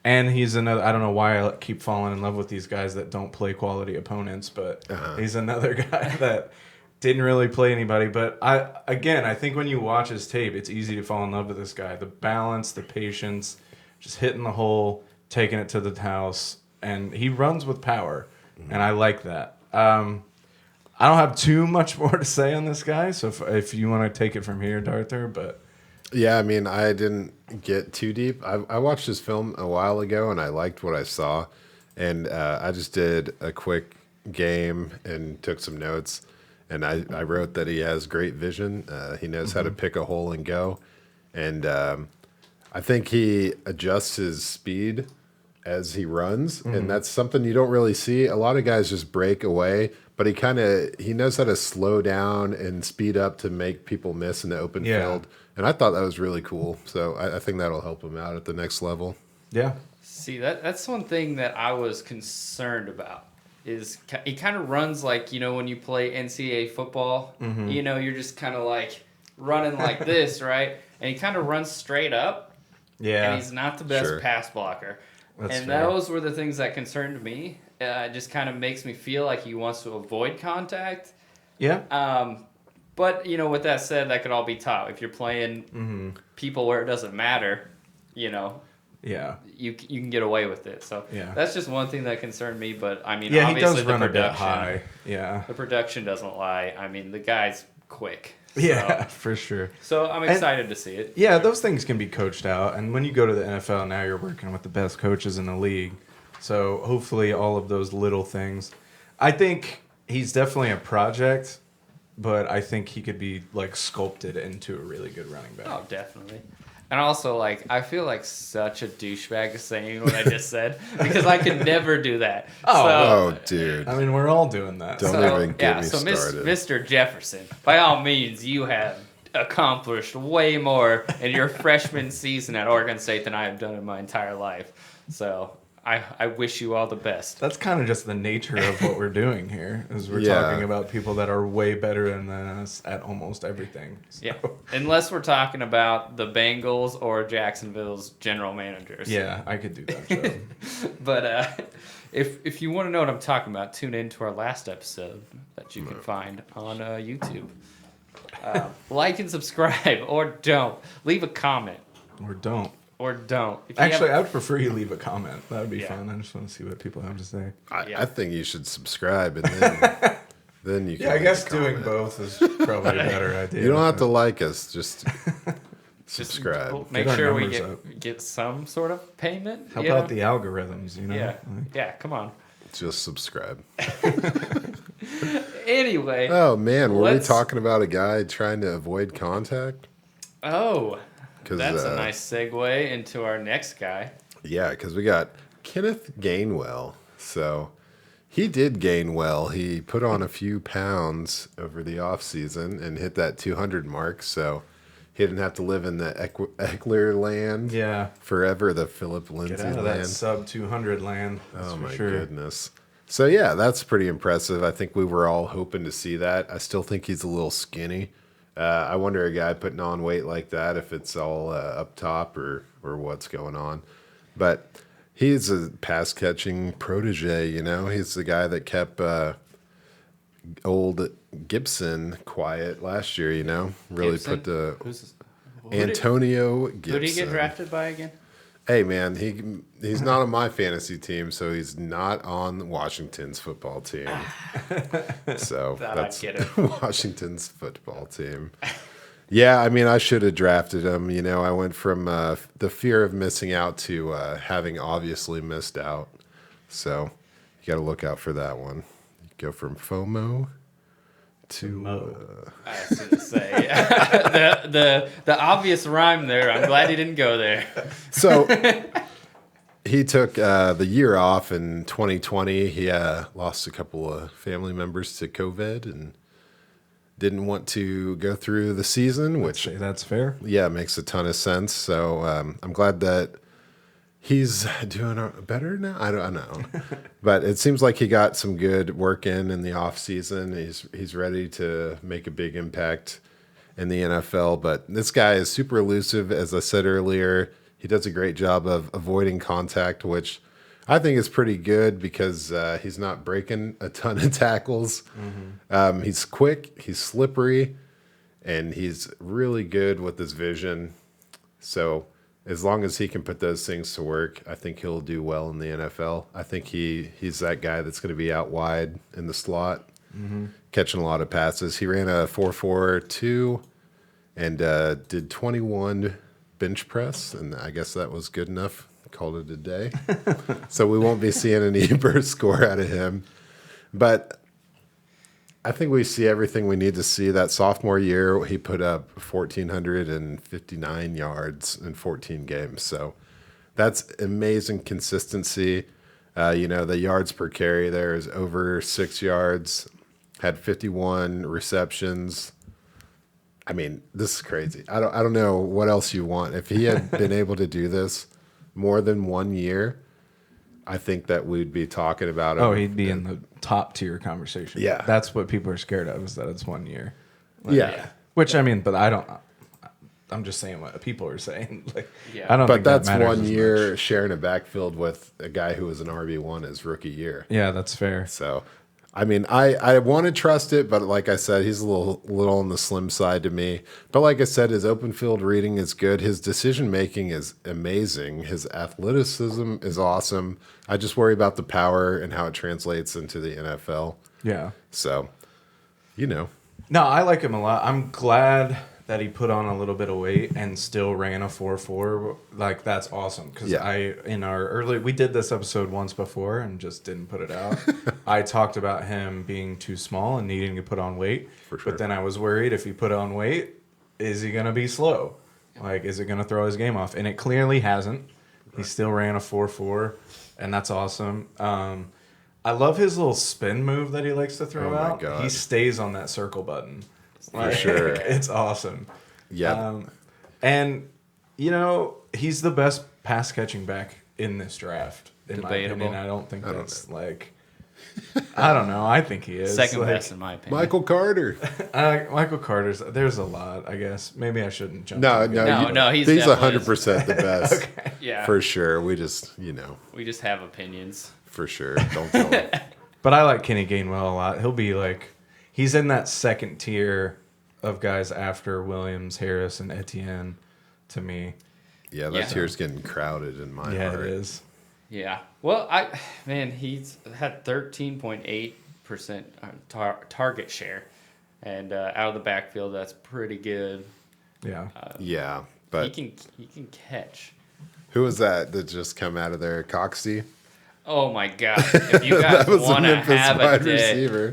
And he's another. I don't know why I keep falling in love with these guys that don't play quality opponents, but he's another guy that didn't really play anybody. But I think when you watch his tape, it's easy to fall in love with this guy. The balance, the patience, just hitting the hole, taking it to the house, and he runs with power, and I like that. I don't have too much more to say on this guy, so if you want to take it from here, Darthur, but. Yeah, I mean, I didn't get too deep. I watched this film a while ago, and I liked what I saw. And I just did a quick game and took some notes. And I wrote that he has great vision. He knows how to pick a hole and go. And I think he adjusts his speed as he runs. And that's something you don't really see. A lot of guys just break away. But he knows how to slow down and speed up to make people miss in the open field. And I thought that was really cool. So I think that'll help him out at the next level. Yeah. See, that's one thing that I was concerned about. Is he kind of runs like, when you play NCAA football, you're just kind of like running like this, right? And he kind of runs straight up. Yeah. And he's not the best pass blocker. That's and fair. those were the things that concerned me. It just kind of makes me feel like he wants to avoid contact. Yeah. But, with that said, that could all be taught. If you're playing people where it doesn't matter, Yeah. you can get away with it. So that's just one thing that concerned me. But, I mean, Yeah, he obviously does the run a bit production, high. Yeah. the production doesn't lie. I mean, the guy's quick. Yeah, for sure. So I'm excited to see it. Yeah, those things can be coached out. And when you go to the NFL, now you're working with the best coaches in the league. So hopefully all of those little things. I think he's definitely a project, but I think he could be sculpted into a really good running back. Oh, definitely. And also, I feel like such a douchebag saying what I just said because I could never do that. Oh, dude. I mean, we're all doing that. Don't even get me started. Mr. Jefferson, by all means, you have accomplished way more in your freshman season at Oregon State than I have done in my entire life. So I wish you all the best. That's kind of just the nature of what we're doing here, is we're talking about people that are way better than us at almost everything. So. Yeah, unless we're talking about the Bengals or Jacksonville's general managers. Yeah, I could do that job. But if you want to know what I'm talking about, tune in to our last episode that you can find on YouTube. Like and subscribe, or don't. Leave a comment. Or don't. Or don't. Actually, I would prefer you leave a comment. That would be fun. I just want to see what people have to say. I think you should subscribe, and then you can I guess comment. doing both is probably a better idea. You don't have to like us. Just subscribe. Make Get our sure we numbers get some sort of payment. Help out the algorithms, Yeah. Yeah, come on. Just subscribe. Anyway. Oh, man. Were we talking about a guy trying to avoid contact? Oh. That's a nice segue into our next guy. Yeah, because we got Kenneth Gainwell. So he did gain well. He put on a few pounds over the offseason and hit that 200 mark. So he didn't have to live in the Eckler land forever, the Philip Lindsay Get out of land. that sub-200 land. Oh, my goodness. So, yeah, that's pretty impressive. I think we were all hoping to see that. I still think he's a little skinny. I wonder a guy putting on weight like that, if it's all up top or what's going on. But he's a pass-catching protege, He's the guy that kept old Gibson quiet last year, Really Gibson? put the Antonio Gibson. Who did he get drafted by again? Hey, man, he's not on my fantasy team, so he's not on Washington's football team. So that's Washington's football team. Yeah, I mean, I should have drafted him. I went from the fear of missing out to having obviously missed out. So you got to look out for that one. You go from FOMO to I was going to say the obvious rhyme there. I'm glad he didn't go there. So he took the year off in 2020. He lost a couple of family members to COVID and didn't want to go through the season, which that's fair. Yeah, makes a ton of sense. So I'm glad that he's doing better now. I don't know, but it seems like he got some good work in the off season. He's ready to make a big impact in the NFL. But this guy is super elusive, as I said earlier. He does a great job of avoiding contact, which I think is pretty good because he's not breaking a ton of tackles. He's quick, he's slippery, and he's really good with his vision. So as long as he can put those things to work, I think he'll do well in the NFL. I think he's that guy that's going to be out wide in the slot, catching a lot of passes. He ran a 4.42 and did 21 bench press, and I guess that was good enough. Called it a day. So we won't be seeing any burst score out of him. But I think we see everything we need to see. That sophomore year, he put up 1,459 yards in 14 games. So that's amazing consistency. The yards per carry there is over 6 yards, had 51 receptions. I mean, this is crazy. I don't know what else you want. If he had been able to do this more than 1 year, I think that we'd be talking about him. Oh, he'd be in the top tier conversation. Yeah. That's what people are scared of, is that it's 1 year. Which, I mean, but I'm just saying what people are saying. I don't But think that's that matters 1 as year much. sharing a backfield with a guy who was an RB1 his rookie year. Yeah, that's fair. So, I mean, I want to trust it, but like I said, he's a little on the slim side to me. But like I said, his open field reading is good. His decision making is amazing. His athleticism is awesome. I just worry about the power and how it translates into the NFL. Yeah. So, No, I like him a lot. I'm glad that he put on a little bit of weight and still ran a 4.4. Like, that's awesome. Because we did this episode once before and just didn't put it out. I talked about him being too small and needing to put on weight. For sure. But then I was worried, if he put on weight, is he going to be slow? Like, is it going to throw his game off? And it clearly hasn't. He still ran a 4.4, and that's awesome. I love his little spin move that he likes to throw out. Oh, my God. He stays on that circle button. For sure. It's awesome. yeah. And, he's the best pass catching back in this draft. In my opinion, I don't think that's I don't know. I think he is. Second best in my opinion. Michael Carter. Michael Carter's, there's a lot, I guess. Maybe I shouldn't jump. No, he's he's definitely 100% the best. Okay. Yeah. For sure. We just, We just have opinions. for sure. Don't tell him. But I like Kenny Gainwell a lot. He'll be he's in that second tier of guys after Williams, Harris, and Etienne to me. Yeah, that tier's getting crowded in my heart. Yeah, it is. Yeah. Well, he's had 13.8% target share, and out of the backfield, that's pretty good. Yeah. Yeah, but He can catch. who was that just come out of there? Coxie? Oh my God! If you guys That was a want to Memphis have a wide day, receiver.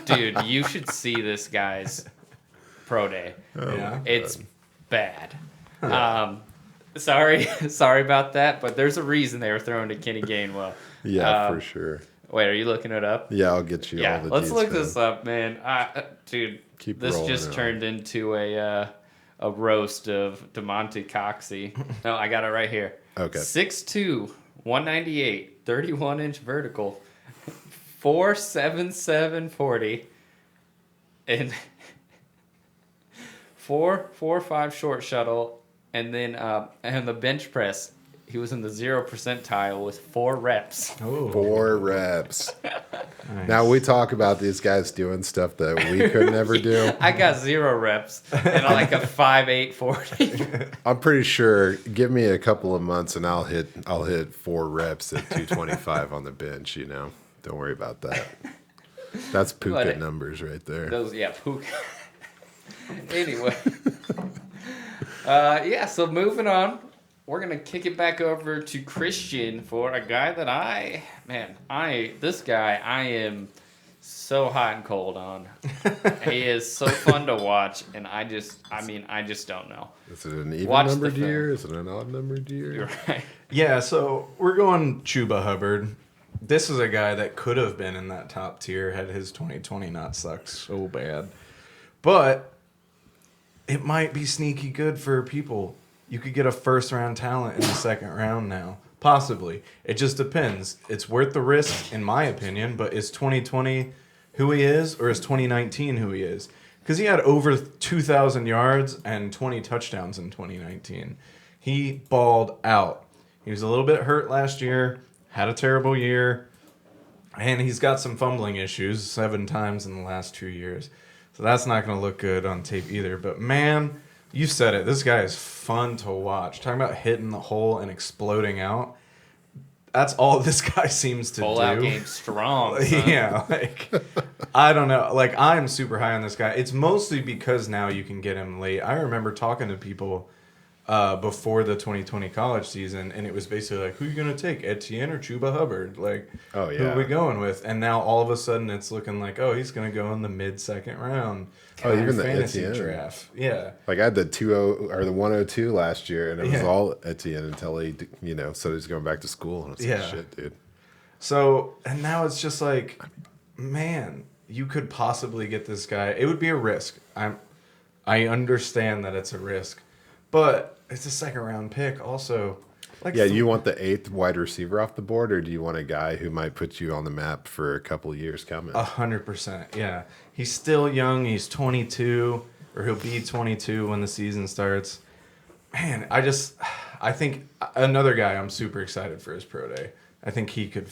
dude, you should see this guy's pro day. Yeah. It's bad. Sorry about that, but there's a reason they were throwing to Kenny Gainwell. Yeah, for sure. Wait, are you looking it up? Yeah, I'll get you all the let's deets, look man. this up, man. Dude, Keep this rolling just it turned into a roast of DeMonte Coxie. No, I got it right here. Okay. 6'2", 198, 31-inch vertical, 4.77 40, and 4.45 short shuttle, and then and the bench press. He was in the 0 percentile with 4 reps. Oh. 4 reps. Nice. Now we talk about these guys doing stuff that we could never do. I got 0 reps and I like a 5.8 40. I'm pretty sure. Give me a couple of months and I'll hit 4 reps at 225 on the bench. Don't worry about that. That's Puka numbers right there. Those, Puka. Anyway, so moving on. We're going to kick it back over to Christian for a guy that I am so hot and cold on. He is so fun to watch, and I just don't know. Is it an even Watch the numbered film. year? Is it an odd numbered year? You're right. Yeah, so we're going Chuba Hubbard. This is a guy that could have been in that top tier had his 2020 not sucked so bad. But it might be sneaky good for people. You could get a first-round talent in the second round now. Possibly. It just depends. It's worth the risk, in my opinion, but is 2020 who he is, or is 2019 who he is? Because he had over 2,000 yards and 20 touchdowns in 2019. He balled out. He was a little bit hurt last year, had a terrible year, and he's got some fumbling issues 7 times in the last 2 years. So that's not going to look good on tape either. But, man, you said it. This guy is fun to watch. Talking about hitting the hole and exploding out. That's all this guy seems to do. Pull-out game strong, son. Yeah, like, I don't know. Like, I'm super high on this guy. It's mostly because now you can get him late. I remember talking to people before the 2020 college season, and it was basically like, who are you going to take, Etienne or Chuba Hubbard? Like, oh, yeah. who are we going with? And now all of a sudden it's looking like, oh, he's going to go in the mid-second round. Oh, even the fantasy Etienne draft. Yeah. Like I had the 2-0 or the 102 last year, and it was Yeah. all Etienne until he, said he's going back to school. And it's Yeah. like, shit, dude. So, and now it's just like, man, you could possibly get this guy. It would be a risk. I understand that it's a risk, but it's a second round pick also. Like, Yeah, you want the 8th wide receiver off the board, or do you want a guy who might put you on the map for a couple of years coming? 100%. Yeah. He's still young. He's 22, or he'll be 22 when the season starts. Man, I think another guy I'm super excited for his pro day. I think he could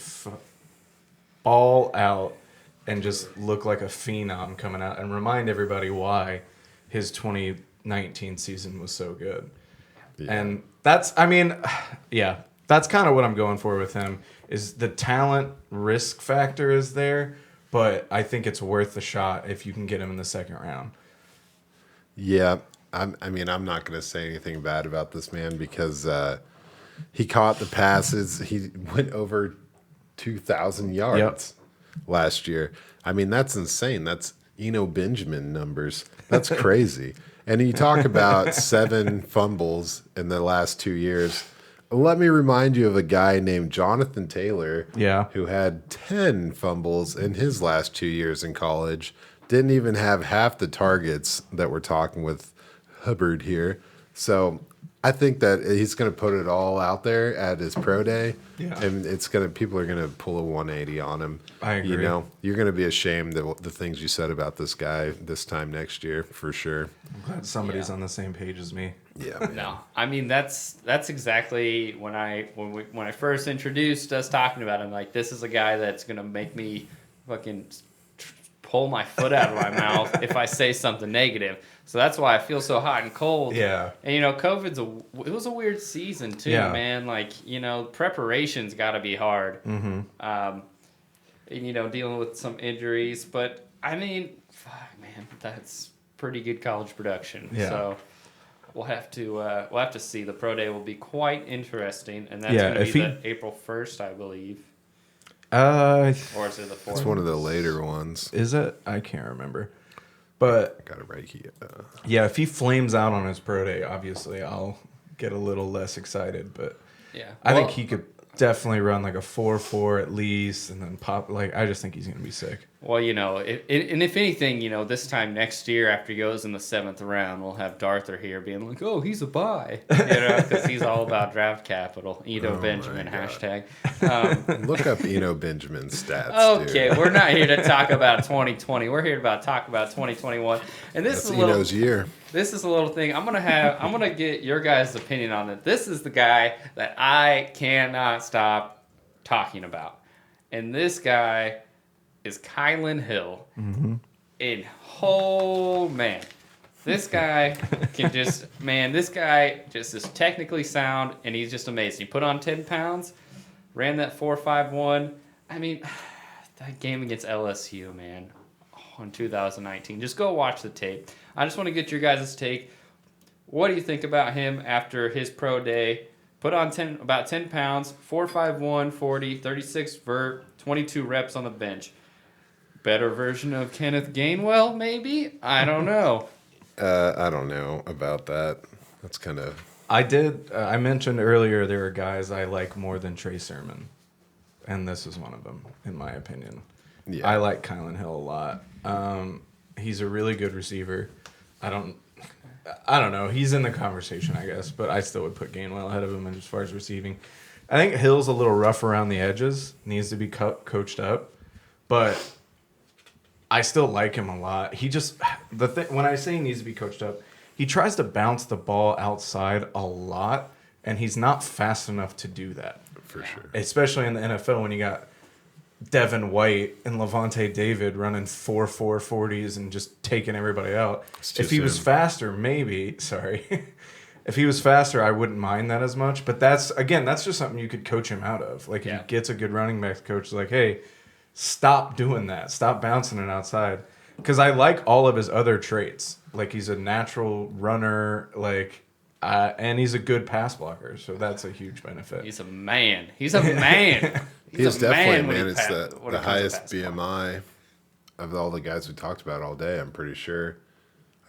ball out and just look like a phenom coming out and remind everybody why his 2019 season was so good. Yeah. And that's kind of what I'm going for with him, is the talent risk factor is there, but I think it's worth the shot if you can get him in the second round. Yeah, I'm not going to say anything bad about this man because he caught the passes. He went over 2,000 yards last year. I mean, that's insane. That's Eno Benjamin numbers. That's crazy. And you talk about 7 fumbles in the last 2 years. Let me remind you of a guy named Jonathan Taylor, who had 10 fumbles in his last 2 years in college. Didn't even have half the targets that we're talking with Hubbard here. So I think that he's going to put it all out there at his pro day, and people are going to pull a 180 on him. I agree. You're going to be ashamed of the things you said about this guy this time next year for sure. I'm glad somebody's on the same page as me. Yeah. Man. No, I mean that's exactly when I first introduced us talking about him. Like, this is a guy that's going to make me fucking pull my foot out of my mouth if I say something negative. So that's why I feel so hot and cold. Yeah. And it was a weird season too, man. Like, preparation's got to be hard. Mm-hmm. And, dealing with some injuries, but I mean, fuck, man, that's pretty good college production. Yeah. So we'll have to see. The pro day will be quite interesting, and that's going to be April 1st, I believe. Or is it the 4th? It's one of the later ones. Is it? I can't remember. But I got it right here. Yeah, if he flames out on his pro day, obviously I'll get a little less excited. But yeah, I think he could definitely run like a 4.4 at least, and then pop. Like, I just think he's gonna be sick. Well, if anything, this time next year after he goes in the 7th round, we'll have Darthur here being like, "Oh, he's a buy," because he's all about draft capital. Benjamin hashtag. Look up Eno Benjamin's stats. Okay, dude. we're not here to talk about 2020. We're here to talk about 2021. And this is Eno's year. This is a little thing I'm gonna get your guys' opinion on it. This is the guy that I cannot stop talking about, and this guy is Kylin Hill. Mm-hmm. And man, this guy this guy just is technically sound, and he's just amazing. He put on 10 pounds, ran that 4.51. I mean, that game against LSU, man, in 2019. Just go watch the tape. I just want to get your guys' take. What do you think about him after his pro day? Put on about 10 pounds, 4.51, 40, 36 vert, 22 reps on the bench. Better version of Kenneth Gainwell, maybe? I don't know. I don't know about that. That's kind of... I mentioned earlier there are guys I like more than Trey Sermon, and this is one of them, in my opinion. Yeah. I like Kylin Hill a lot. He's a really good receiver. I don't know. He's in the conversation, I guess, but I still would put Gainwell ahead of him as far as receiving. I think Hill's a little rough around the edges, needs to be coached up, but I still like him a lot. He just when I say he needs to be coached up, he tries to bounce the ball outside a lot, and he's not fast enough to do that. For sure. Especially in the NFL when you got Devin White and Levante David running 4.4 40s and just taking everybody out. If he was faster, maybe. Sorry. If he was faster, I wouldn't mind that as much. But that's just something you could coach him out of. Like, if he gets a good running back coach, like, hey, stop doing that. Stop bouncing it outside. Because I like all of his other traits. Like, he's a natural runner, and he's a good pass blocker. So that's a huge benefit. He's a man. He's a man. He's definitely a man. It's the highest BMI of all the guys we talked about all day. I'm pretty sure.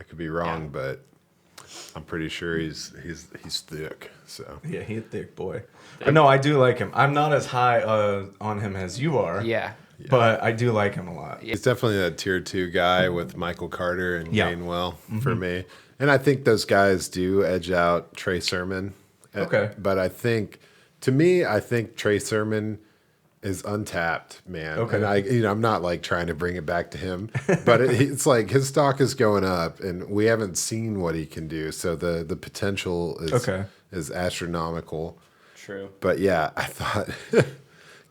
I could be wrong, but I'm pretty sure he's thick. So yeah, he's a thick boy. But no, I do like him. I'm not as high on him as you are. Yeah. But I do like him a lot. He's definitely a tier 2 guy with Michael Carter and Gainwell for me. And I think those guys do edge out Trey Sermon. Okay. But I think Trey Sermon is untapped, man. Okay. And I'm not like trying to bring it back to him, but it's like his stock is going up and we haven't seen what he can do. So the potential is astronomical. True. But yeah, I thought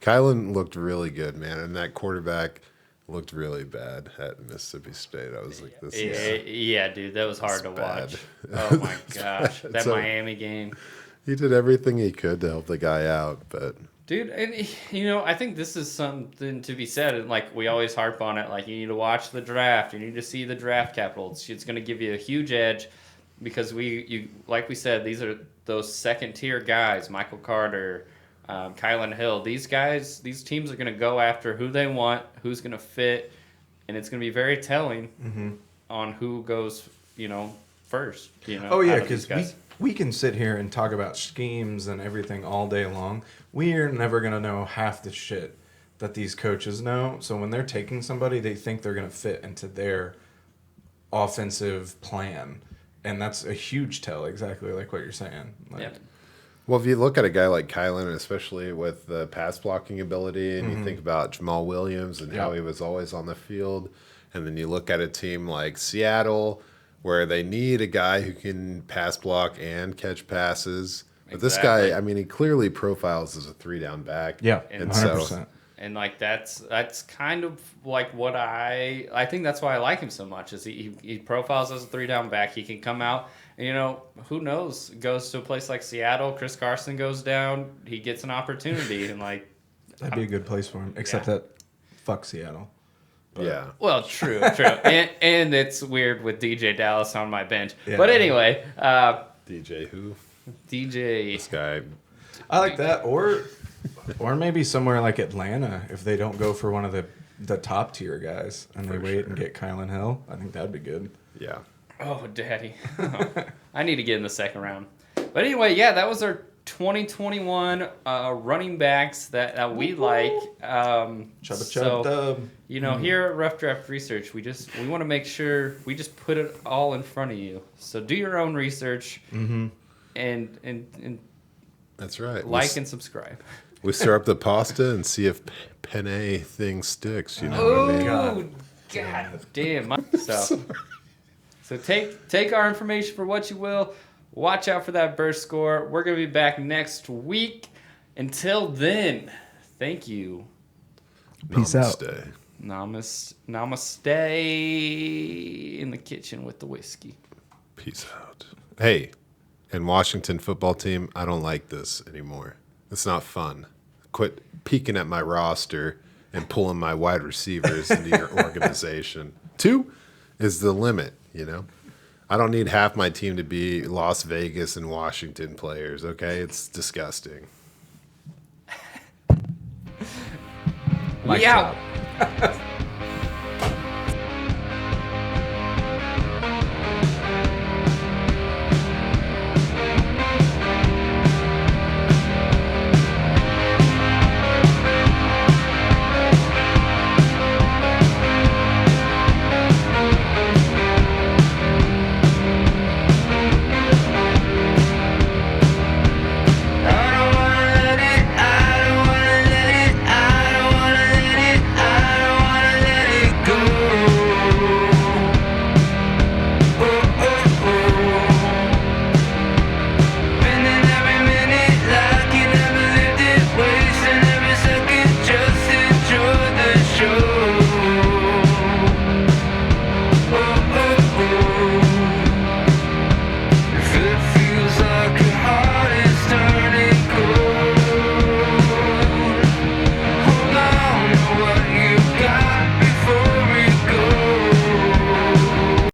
Kylin looked really good, man. And that quarterback looked really bad at Mississippi State. I was like, yeah, dude, that was hard to watch. Oh my gosh. That Miami game. He did everything he could to help the guy out, but dude, and I think this is something to be said, and like we always harp on it, like you need to watch the draft, you need to see the draft capital. It's going to give you a huge edge because like we said, these are those second tier guys, Michael Carter, Kylin Hill. These guys, these teams are going to go after who they want, who's going to fit, and it's going to be very telling on who goes, first. Oh yeah, because we can sit here and talk about schemes and everything all day long. We're never going to know half the shit that these coaches know. So when they're taking somebody, they think they're going to fit into their offensive plan. And that's a huge tell, exactly like what you're saying. Well, if you look at a guy like Kylin, especially with the pass blocking ability, and you think about Jamal Williams and how he was always on the field, and then you look at a team like Seattle, where they need a guy who can pass block and catch passes. But this guy, I mean, he clearly profiles as a 3-down back. Yeah, and 100%. And like that's kind of like what I think that's why I like him so much is he profiles as a 3-down back. He can come out and, who knows, goes to a place like Seattle, Chris Carson goes down, he gets an opportunity and that'd be a good place for him. Except that fuck Seattle. But. Yeah. Well, true. and it's weird with DJ Dallas on my bench. Yeah. But anyway, DJ who? DJ. This guy. I like that. Or maybe somewhere like Atlanta, if they don't go for one of the top tier guys and they wait and get Kylin Hill, I think that'd be good. Yeah. Oh, daddy. I need to get in the second round. But anyway, yeah, that was our 2021 running backs that we like. Here at Rough Draft Research, we want to make sure we just put it all in front of you. So do your own research and that's right. And subscribe. We stir up the pasta and see if penne thing sticks. You know what I mean? God damn. So take our information for what you will. Watch out for that burst score. We're going to be back next week. Until then, thank you. Peace out. Namaste in the kitchen with the whiskey. Peace out. Hey, and Washington football team, I don't like this anymore. It's not fun. Quit peeking at my roster and pulling my wide receivers into your organization. 2 is the limit, I don't need half my team to be Las Vegas and Washington players, okay? It's disgusting. We out.